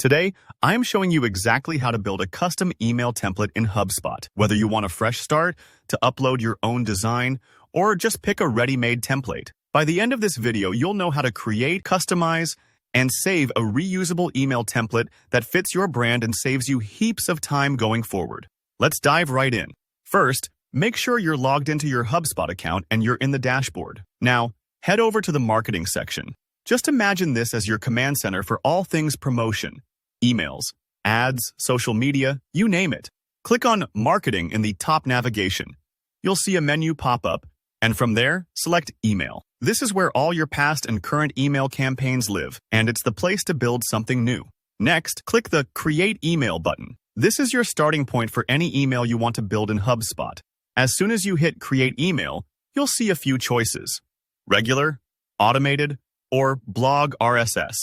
Today, I'm showing you exactly how to build a custom email template in HubSpot. Whether you want a fresh start, to upload your own design, or just pick a ready-made template. By the end of this video, you'll know how to create, customize, and save a reusable email template that fits your brand and saves you heaps of time going forward. Let's dive right in. First, make sure you're logged into your HubSpot account and you're in the dashboard. Now, head over to the marketing section. Just imagine this as your command center for all things promotion, emails, ads, social media, you name it. Click on Marketing in the top navigation. You'll see a menu pop up, and from there, select Email. This is where all your past and current email campaigns live, and it's the place to build something new. Next, click the Create Email button. This is your starting point for any email you want to build in HubSpot. As soon as you hit Create Email, you'll see a few choices: regular, automated, or blog RSS.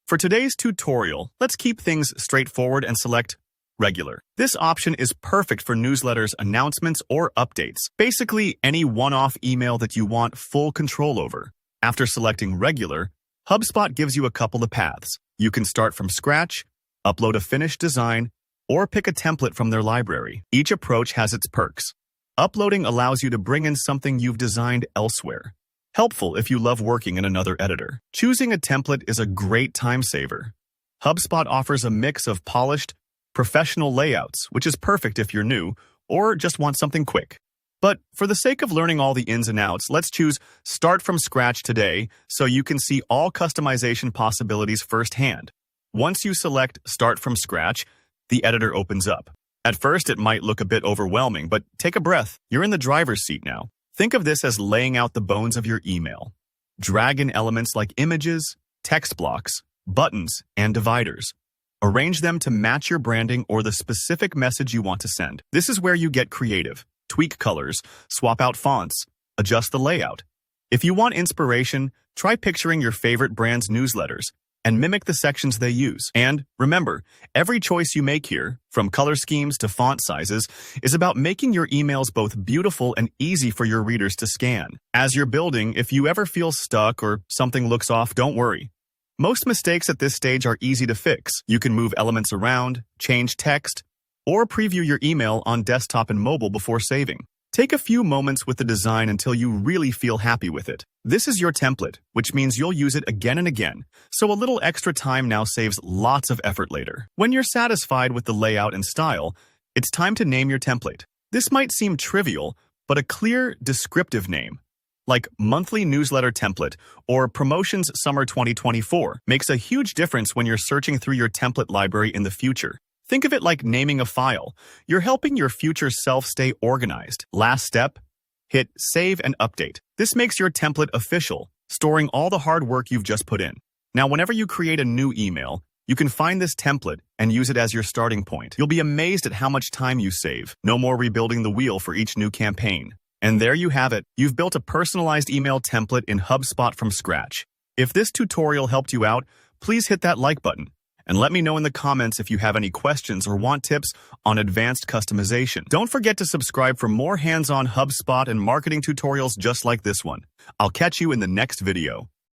For today's tutorial, let's keep things straightforward and select regular. This option is perfect for newsletters, announcements, or updates. Basically, any one-off email that you want full control over. After selecting regular, HubSpot gives you a couple of paths. You can start from scratch, upload a finished design, or pick a template from their library. Each approach has its perks. Uploading allows you to bring in something you've designed elsewhere. Helpful if you love working in another editor. Choosing a template is a great time saver. HubSpot offers a mix of polished, professional layouts, which is perfect if you're new or just want something quick. But for the sake of learning all the ins and outs, let's choose Start from Scratch today so you can see all customization possibilities firsthand. Once you select Start from Scratch, the editor opens up. At first, it might look a bit overwhelming, but take a breath. You're in the driver's seat now. Think of this as laying out the bones of your email. Drag in elements like images, text blocks, buttons, and dividers. Arrange them to match your branding or the specific message you want to send. This is where you get creative. Tweak colors, swap out fonts, adjust the layout. If you want inspiration, try picturing your favorite brand's newsletters and mimic the sections they use. And remember, every choice you make here, from color schemes to font sizes, is about making your emails both beautiful and easy for your readers to scan. As you're building, if you ever feel stuck or something looks off, don't worry. Most mistakes at this stage are easy to fix. You can move elements around, change text, or preview your email on desktop and mobile before saving. Take a few moments with the design until you really feel happy with it. This is your template, which means you'll use it again and again, so a little extra time now saves lots of effort later. When you're satisfied with the layout and style, it's time to name your template. This might seem trivial, but a clear, descriptive name, like Monthly Newsletter Template or Promotions Summer 2024, makes a huge difference when you're searching through your template library in the future. Think of it like naming a file. You're helping your future self stay organized. Last step, hit Save and Update. This makes your template official, storing all the hard work you've just put in. Now, whenever you create a new email, you can find this template and use it as your starting point. You'll be amazed at how much time you save. No more rebuilding the wheel for each new campaign. And there you have it. You've built a personalized email template in HubSpot from scratch. If this tutorial helped you out, please hit that like button. And let me know in the comments if you have any questions or want tips on advanced customization. Don't forget to subscribe for more hands-on HubSpot and marketing tutorials just like this one. I'll catch you in the next video.